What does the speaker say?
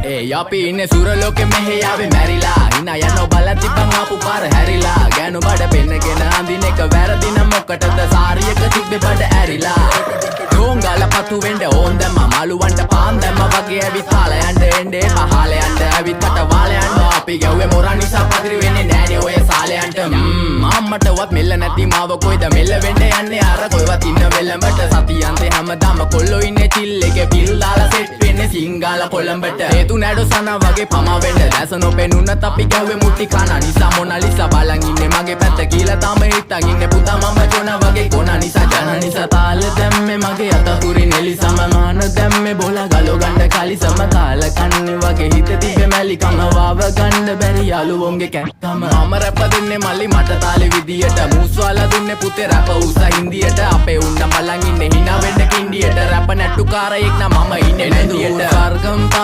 අපි ඉන්නේ සුරලෝකෙ මෙහෙ ආවේ මැරිලා හිනා යනවා බලන් තිබ්බන් ආපු පාර හැරිලා ගෑනු බඩ පෙන්නගෙන අඳින එක වැරදි නම් මොකටද සාරියක තිබ්බේ බඩ ඇරිලා ඩෝංගල පතු වෙන්න ඕන් දැම්ම මාළුවන්ට පාන් දැම්ම වගේ ඇවිත් හාල යන්න එන්නේ පහල යන්න ඇවිත් කට වාල යන්න අපි ගැව්වේ මොරා නිසා පදිරි වෙන්නේ නෑනේ ඔය සාලයන්ට අම්මටවත් මෙල්ල නැති මාව කොයිද මෙල්ල වෙන්න යන්නේ අර කොයිවත් ඉන්න වෙලමට සතියන්තේ හැමදාම කොල්ලෝ ඉන්නේ චිල් එකේ පිල් දාලා සෙට් වෙන්නේ සිංගාල කොළඹට හේතු නැඩෝ සන වගේ පම වෙන්න දැස නොපෙනුනත් අපි ගැව්වේ මුටි කන නිසා මොනාලිසා බලන් ඉන්නේ මගේ පැත්ත කියලා තාම හිටන් ඉන්නේ පුතා මම ජොන වගේ කොන නිසා ජන නිසා තාල දැම්මේ මගේ අතපුරි නෙලි සමමාන දැම්මේ බෝලා ගලෝ ගන්න කලි සම කාල කන්නේ වගේ හිත තිබ්බේ මැලිකම වාව ගන්න බැරි යාළුවෝන්ගේ කැක්කම මම රැප දෙන්නේ මල්ලි මට තාලේ විදියට මූස්වාලා දුන්නේ පුතේ රැප උසා හින්දියට අපේ උන්න බලන් ඉන්නේ hina වෙන්න කින්ඩියට රැප නැට්ටු කාරයෙක් නම් මම ඉන්නේ නැදියට